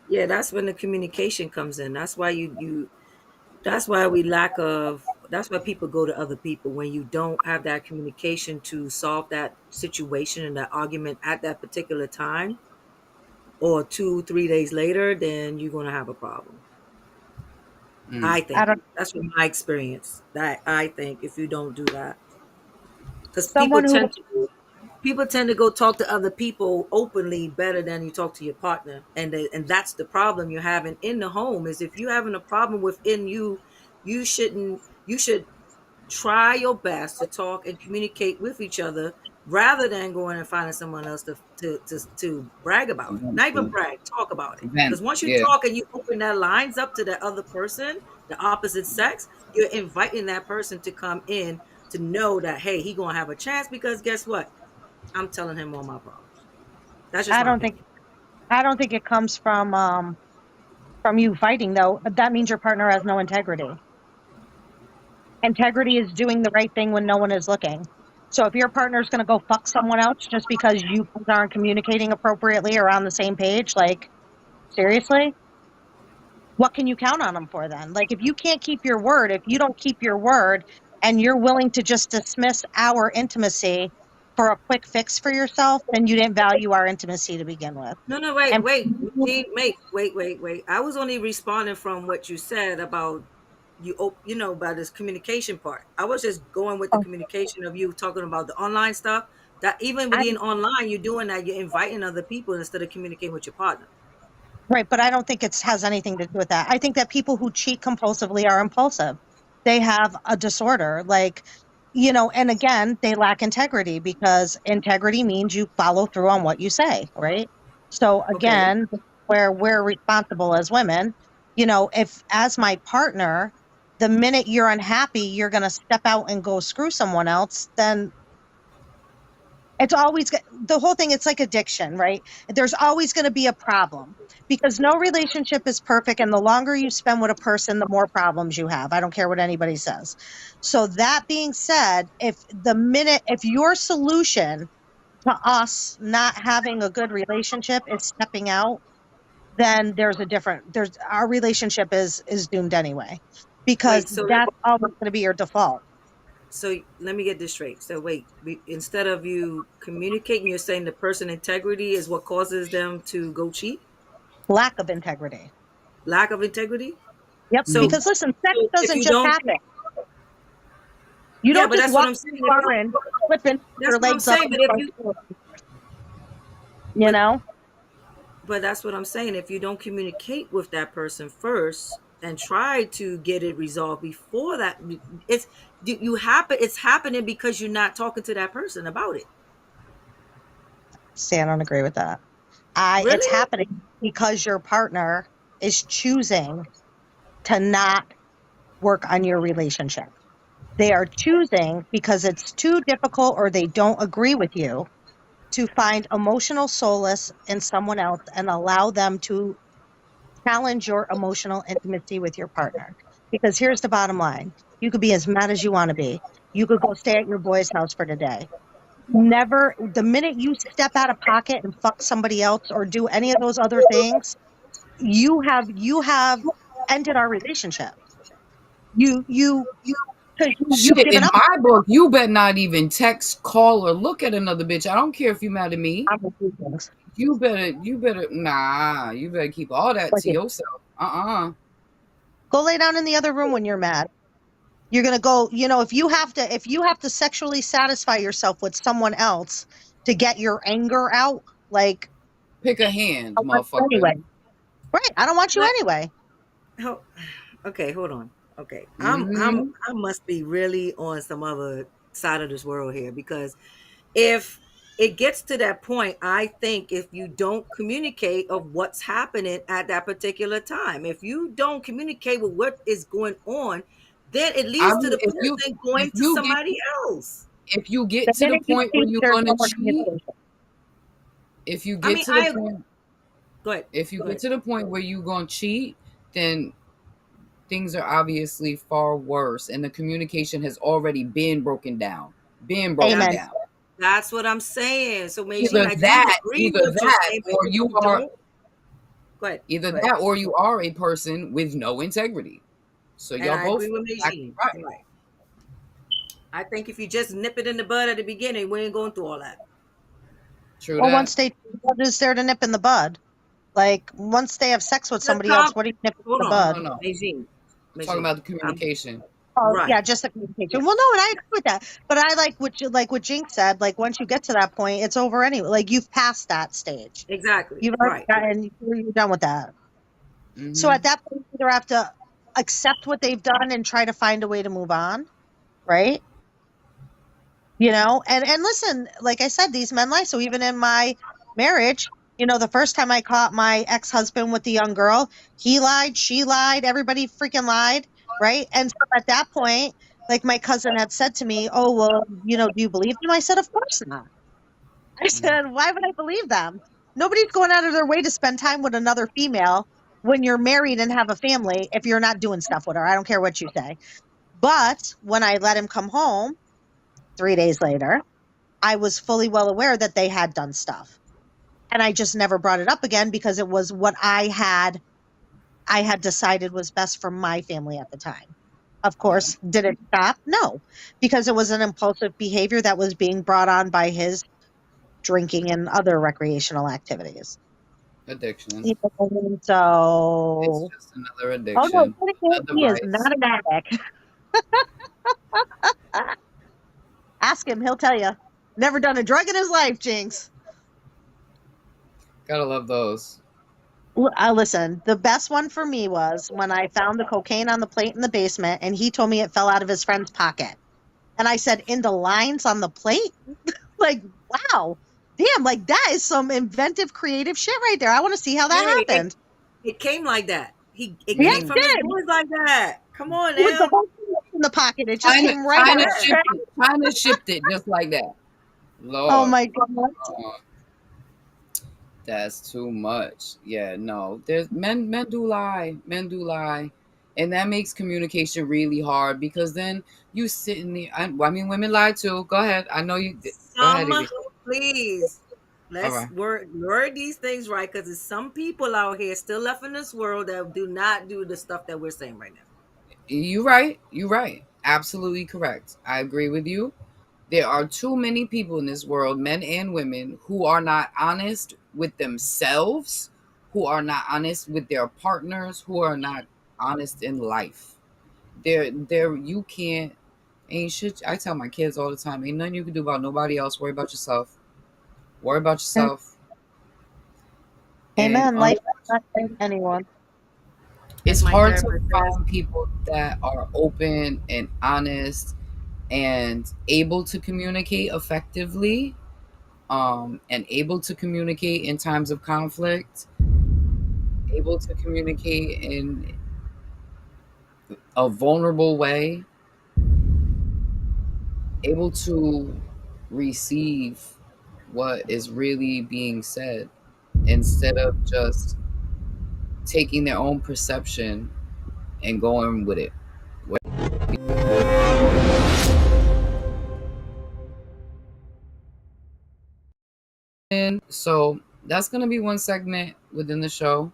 yeah, that's when the communication comes in. That's why that's why we lack of that's why people go to other people when you don't have that communication to solve that situation and that argument at that particular time, or 2 3 days later, then you're going to have a problem.
Mm,
I
I
think
don't
that's from my experience. That I think if you don't do that, because
someone who
people tend to go talk to other people openly better than you talk to your partner, and that's the problem you're having in the home. Is if you're having a problem within you, you should try your best to talk and communicate with each other rather than going and finding someone else to brag about it. Not even
eventually,
brag, talk about it.
event,
Because once you
yeah,
talk and you open that lines up to the other person, the opposite sex, you're inviting that person to come in to know that, hey, he gonna have a chance, because guess what? I'm telling him all my problems. That's just
I
my
don't think
opinion.
I don't think it comes from you fighting though. That means your partner has no integrity. Integrity is doing the right thing when no one is looking. So if your partner's going to go fuck someone else just because you guys aren't communicating appropriately or on the same page, like seriously, what can you count on them for then? Like if you can't keep your word, if you don't keep your word and you're willing to just dismiss our intimacy for a quick fix for yourself, then you didn't value our intimacy to begin with.
No, no, wait,
And
wait, Gene, wait. I was only responding from what you said about about this communication part. I was just going with the communication of you talking about the online stuff. That even
I
within online, you're doing that. You're inviting other people instead of communicating with your partner.
Right, but I don't think it has anything to do with that. I think that people who cheat compulsively are impulsive. They have a disorder, like, and again, they lack integrity because integrity means you follow through on what you say, right? So
Okay.
again, where we're responsible as women, if as my partner, the minute you're unhappy, you're going to step out and go screw someone else, then it's always the whole thing. It's like addiction, right? There's always going to be a problem because no relationship is perfect. And the longer you spend with a person, the more problems you have. I don't care what anybody says. So, that being said, if your solution to us not having a good relationship is stepping out, then there's our relationship is doomed anyway because
Wait. So
that's always going to be your default.
so let me get this straight. So wait. Instead of you communicating, you're saying the person integrity is what causes them to go cheat.
Lack of integrity.
Lack of integrity.
Yep.
So,
mm,
Because listen, sex
so if
doesn't
you
just
don't
happen. You
Yeah,
don't
but
just
that's what
walk
I'm
in
saying.
the car and flipping
That's
your
what I'm
legs up
saying.
and
But if
start
you,
doing it, you
but
know?
but that's what I'm saying. If you don't communicate with that person first and try to get it resolved before that, it's it's happening because you're not talking to that person about it.
See, I don't agree with that. It's
Really?
happening because your partner is choosing to not work on your relationship. They are choosing because it's too difficult or they don't agree with you to find emotional solace in someone else and allow them to challenge your emotional intimacy with your partner. Because here's the bottom line: you could be as mad as you want to be. You could go stay at your boy's house for the day. Never, the minute you step out of pocket and fuck somebody else or do any of those other things, you have ended our relationship. You because you've
Shit,
given
in
up.
my book, you better not even text, call, or look at another bitch. I don't care if you mad at me.
On these things.
You better keep all that
Like
to yourself.
go lay down in the other room when you're mad. You're gonna go, if you have to sexually satisfy yourself with someone else to get your anger out, like
Pick a hand,
I want you
motherfucker.
anyway. Right. I don't want you
But
anyway.
how, okay, hold on. Okay.
Hmm.
I must be really on some other side of this world here, because if it gets to that point, I think if you don't communicate of what's happening at that particular time, if you don't communicate with what is going on, then it
I
leads to
mean,
the person
if
going to
you get
somebody else.
if you get
The
to the
minute you
point where
cheat,
you're
there's
gonna
no more
cheat,
communication.
if you
I
get
mean,
to the point
go ahead.
if you
Go
get
ahead.
to the point where you're gonna cheat, then things are obviously far worse, and the communication has already been broken down. Been broken
Amen.
down.
That's what I'm saying. So, Meijin,
Either
I do
that,
agree
either
with what you're
that,
saying, but
or
if
you
you
are
don't, go ahead.
either
Go ahead.
that, or you are a person with no integrity. So
And
y'all
I agree
both
with
exactly
Meijin.
right.
Right. I think if you just nip it in the bud at the beginning, we ain't going through all that.
True
Well,
that.
once they, what is there to nip in the bud? Like once they have sex with
The
somebody else,
com-
what do you nip in
Hold
the
on,
No,
bud?
no.
Meijin.
I'm talking
Meijin.
about the communication.
Oh,
Right.
yeah, just the communication.
Yes.
Well, no, and I agree with that. But I like what Jinx said. Like once you get to that point, it's over anyway. Like you've passed that stage.
Exactly.
You've already
Right.
gotten, you're done with that. So
Hmm.
at that point, you either have to accept what they've done and try to find a way to move on, right? And listen, like I said, these men lie. So even in my marriage, the first time I caught my ex-husband with the young girl, he lied, she lied, everybody freaking lied, right? And so at that point, like my cousin had said to me, "Oh, well, do you believe them?" I said, "Of course not." I said, "Why would I believe them? Nobody's going out of their way to spend time with another female when you're married and have a family if you're not doing stuff with her. I don't care what you say." But when I let him come home 3 days later, I was fully well aware that they had done stuff. And I just never brought it up again because it was what I had decided was best for my family at the time. Of
Yeah.
course, did it stop? No, because it was an impulsive behavior that was being brought on by his drinking and other recreational activities.
Addiction.
You know,
It's
so,
just another
oh no,
addiction. Another
he is
vice.
not an addict. Ask him, he'll tell you. Never done a drug in his life, Jinx.
Gotta love those.
Listen, the best one for me was when I found the cocaine on the plate in the basement and he told me it fell out of his friend's pocket. And I said, "In the lines on the plate?" Like, wow. Damn, like that is some inventive, creative shit right there. I want to see how that
Hey,
happened.
it came like that. It
Yeah,
came
it
Mm.
from his
did.
boys like that. Come on
It was the
now.
whole thing in the pocket. It just
Kind of,
came right
kind
out
of
of his
Yeah.
shipped
friend.
it. Kind of shipped it just like that.
Oh
Lord,
my God.
that's too much. Yeah, no. There's men do lie. Men do lie. And that makes communication really hard because then you sit in the. I mean, women lie too. Go ahead. I know you. Go ahead,
Some,
Evie.
please.
All
Let's
right.
word these things right, because there's some people out here still left in this world that do not do the stuff that we're saying right now.
You right. You right. Absolutely correct. I agree with you. There are too many people in this world, men and women, who are not honest with themselves, who are not honest with their partners, who are not honest in life. There, you can't. Ain't shit. I tell my kids all the time, ain't nothing you can do about nobody else. Worry about yourself. Worry about yourself. And
Amen. Life is not for anyone.
Like
it's
my
hard to
therapist says.
find people that are open and honest and able to communicate effectively, and able to communicate in times of conflict, able to communicate in a vulnerable way, able to receive what is really being said instead of just taking their own perception and going with it. And so that's going to be one segment within the show.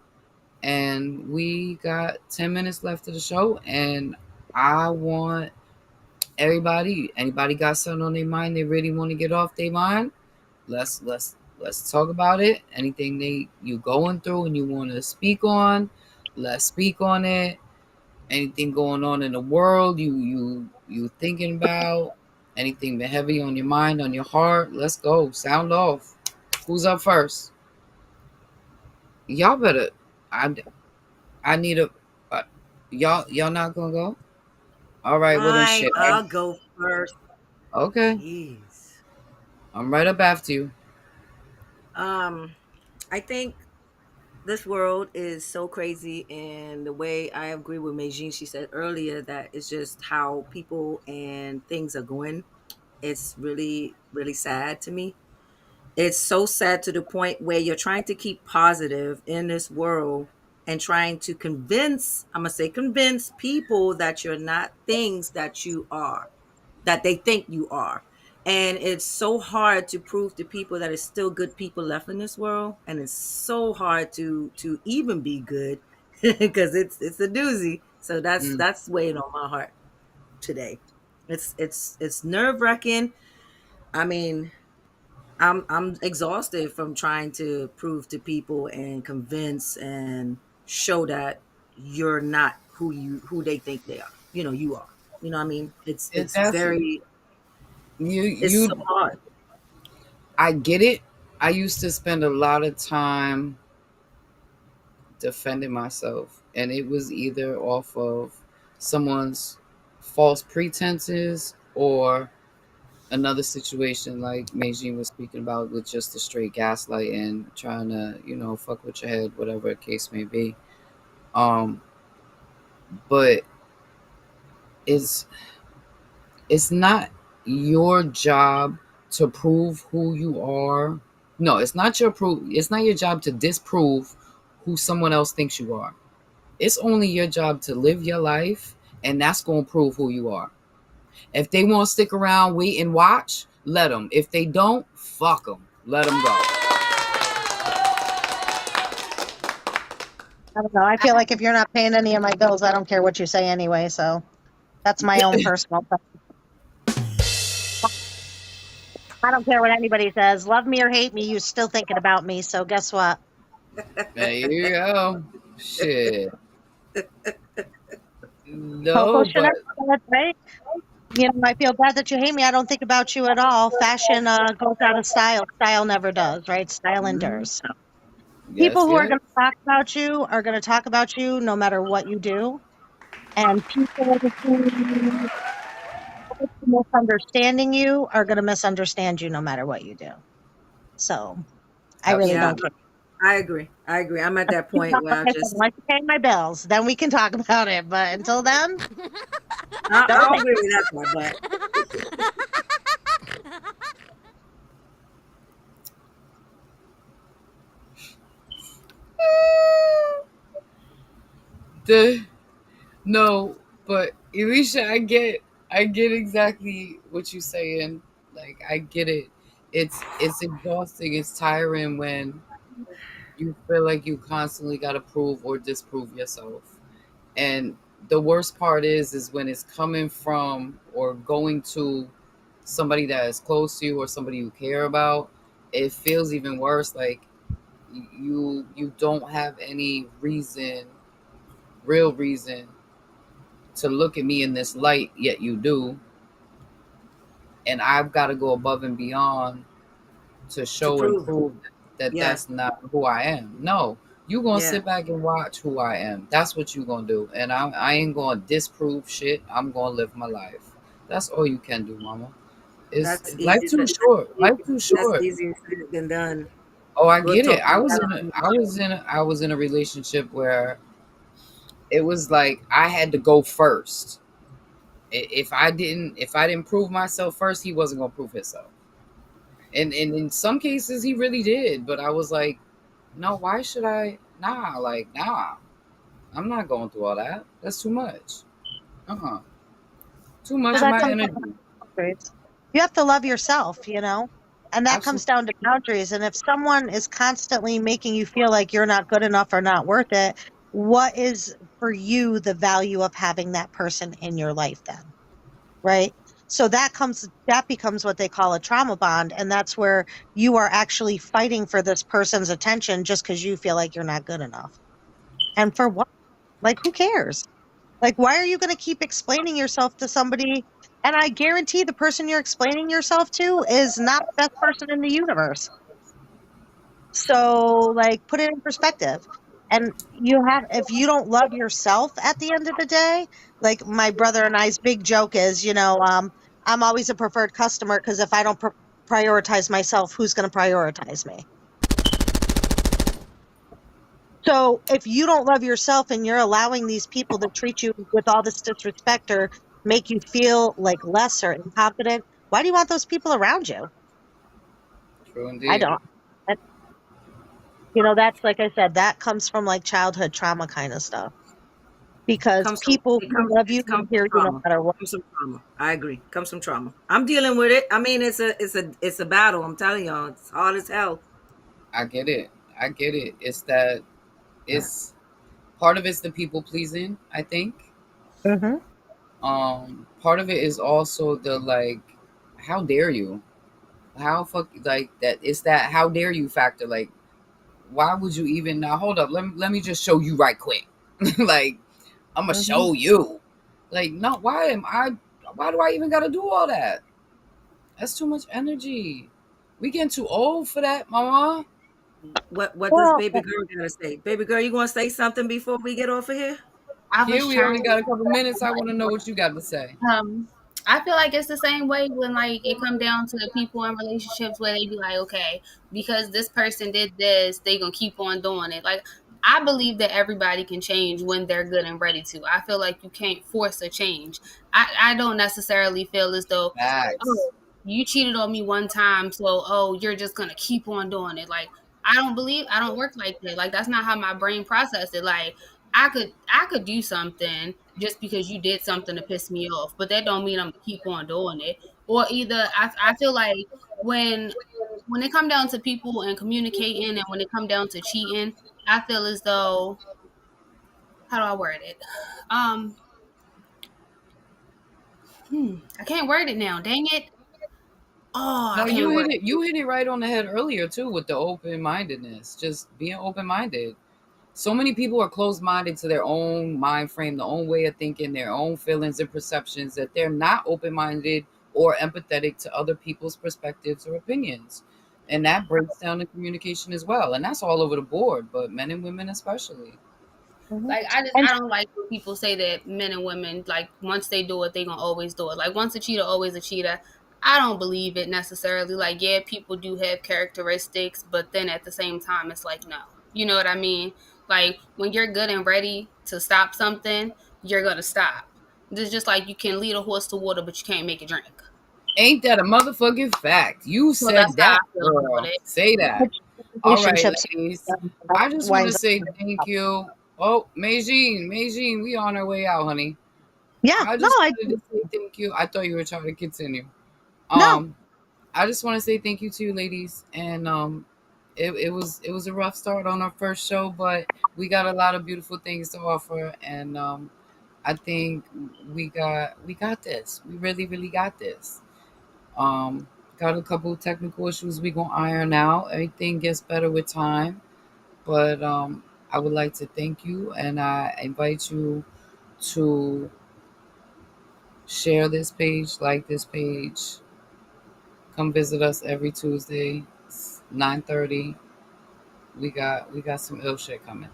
And we got 10 minutes left of the show. And I want anybody got something on their mind they really want to get off their mind? Let's talk about it. Anything you going through and you want to speak on, let's speak on it. Anything going on in the world you thinking about, anything been heavy on your mind, on your heart, let's go. Sound off. Who's up first? Y'all better. I need a. Uh, y'all not gonna go? All right. Well then,
Fine,
shit.
I'll go first.
Okay.
Jeez.
I'm right up after you.
Um, I think this world is so crazy, and the way I agree with Meijin, she said earlier that it's just how people and things are going. It's really, really sad to me. It's so sad to the point where you're trying to keep positive in this world and trying to convince, I'm going to say convince people that you're not things that you are, that they think you are. And it's so hard to prove to people that it's still good people left in this world, and it's so hard to even be good because it's a doozy. So
Mm.
that's weighing on my heart today. It's nerve-wracking. I mean, I'm exhausted from trying to prove to people and convince and show that you're not who they think they are. You are. You know what I mean? It's
It,
it's
that's
very
you.
it's so
You.
hard.
I get it. I used to spend a lot of time defending myself, and it was either off of someone's false pretenses or another situation like Meijin was speaking about with just the straight gaslight and trying to, fuck with your head, whatever the case may be. Um, but it's it's not your job to prove who you are. No, it's not your job to disprove who someone else thinks you are. It's only your job to live your life, and that's going to prove who you are. If they want to stick around, wait and watch, let them. If they don't, fuck them. Let them go.
I don't know. I feel like if you're not paying any of my bills, I don't care what you say anyway. So that's my own personal thing. I don't care what anybody says. Love me or hate me, you're still thinking about me. So guess what?
There you go. Shit.
Coco
No, but
Chanel said, right? You know, I feel bad that you hate me. I don't think about you at all. Fashion goes out of style. Style never does, right? Style
mm,
endures. So people
yes,
who are
yes.
going to talk about you are going to talk about you no matter what you do. And people who are misunderstanding you are going to misunderstand you no matter what you do. So I really
Yeah,
don't
Absolutely.
care.
I agree. I agree. I'm at that point
Like
where I
I said,
just
once you pay my bills, then we can talk about it. But until then, don't
I'll
think.
agree with that part, but
The No, but Elisha, I get exactly what you're saying. Like I get it. It's exhausting, it's tiring when you feel like you constantly gotta prove or disprove yourself. And the worst part is when it's coming from or going to somebody that is close to you or somebody you care about. It feels even worse. Like you don't have any reason, real reason, to look at me in this light, yet you do. and I've got to go above and beyond to
To
show and
prove.
prove that
Yeah.
that's not who I am. No, you gonna
Yeah.
sit back and watch who I am. That's what you gonna do, and I ain't gonna disprove shit. I'm gonna live my life. That's all you can do, mama. It's
That's
life
easy.
too short. Life too
That's
short.
easier said than done.
Oh, I
We'll
get it.
talk about that on another show.
I was in a relationship where it was like I had to go first. If I didn't prove myself first, he wasn't gonna prove himself. And in some cases he really did, but I was like, no, why should I? Nah, like nah, I'm not going through all that. That's too much. Uh-uh. Too much
Well,
of
that
my
comes down
energy.
to boundaries. You have to love yourself, you know? And that comes
Absolutely.
down to boundaries. And if someone is constantly making you feel like you're not good enough or not worth it, what is for you the value of having that person in your life then? Right? So that becomes what they call a trauma bond. And that's where you are actually fighting for this person's attention just because you feel like you're not good enough. And for what? Like, who cares? Like, why are you going to keep explaining yourself to somebody? And I guarantee the person you're explaining yourself to is not the best person in the universe. So, like, put it in perspective. And if you don't love yourself at the end of the day, like my brother and I's big joke is, I'm always a preferred customer because if I don't prioritize myself, who's going to prioritize me? So if you don't love yourself and you're allowing these people to treat you with all this disrespect or make you feel like less or incompetent, why do you want those people around you?
True
I
indeed.
don't. And, that's like I said, that comes from like childhood trauma kind of stuff. Because people who love you
It
will
comes from
hear you no
trauma.
matter what.
Comes from trauma. I agree. Comes from trauma. I'm dealing with it. I mean, it's a battle. I'm telling y'all, it's hard as hell.
I get it. I get it. It's that it's part of it's the people pleasing, I think.
Hmm.
Part of it is also the like, how dare you? How fuck like that? It's that how dare you factor. Like, why would you even now? Hold up, let me just show you right quick. Like, I'm gonna
Hmm.
show you. Like, no, why am I? Why do I even gotta do all that? That's too much energy. We getting too old for that, mama.
What does
Well,
baby girl gotta say? Baby girl, you gonna say something before we get off of here?
I
Here
was
we
trying
only got a couple minutes. I want to know
to.
what you got to say.
I feel like it's the same way when like it come down to the people in relationships where they be like, okay, because this person did this, they gonna keep on doing it. Like I believe that everybody can change when they're good and ready to. I feel like you can't force a change. I don't necessarily feel as though,
Facts.
oh, you cheated on me one time, so oh, you're just gonna keep on doing it. Like I don't work like that. Like that's not how my brain processes it. Like I could do something just because you did something to piss me off, but that don't mean I'm gonna keep on doing it. Or either I feel like when when it come down to people and communicating and when it come down to cheating, I feel as though how do I word it? Um I can't word it now. Dang it. Oh, I
No,
can't word
you hit it right on the head earlier too with the open mindedness. Just being open minded. So many people are closed minded to their own mind frame, their own way of thinking, their own feelings and perceptions that they're not open minded or empathetic to other people's perspectives or opinions. And that breaks down the communication as well. And that's all over the board, but men and women especially.
mhm.
Like
And
I don't like when people say that men and women like once they do it they gonna always do it. Like once a cheater always a cheater. I don't believe it necessarily. Like yeah, people do have characteristics, but then at the same time it's like no. You know what I mean? Like when you're good and ready to stop something, you're gonna stop. It's just like you can lead a horse to water, but you can't make it drink.
Ain't that a motherfucking fact? You
So that's
said
how I
that,
feel about
girl.
it.
Say that. All right,
relationships
ladies. I just want to
winds
say thank
up.
you. Oh, Meijing, we on our way out, honey.
Yeah,
I
no,
just wanted to say thank you. I thought you were trying to continue.
no.
Um, I just want to say thank you to you, ladies, and it was a rough start on our first show, but we got a lot of beautiful things to offer, and I think we got this. We really got this. Um, got a couple of technical issues we gonna iron out. Everything gets better with time, but I would like to thank you, and I invite you to share this page, like this page, Come visit us every Tuesday, 9:30. We got some ill shit coming.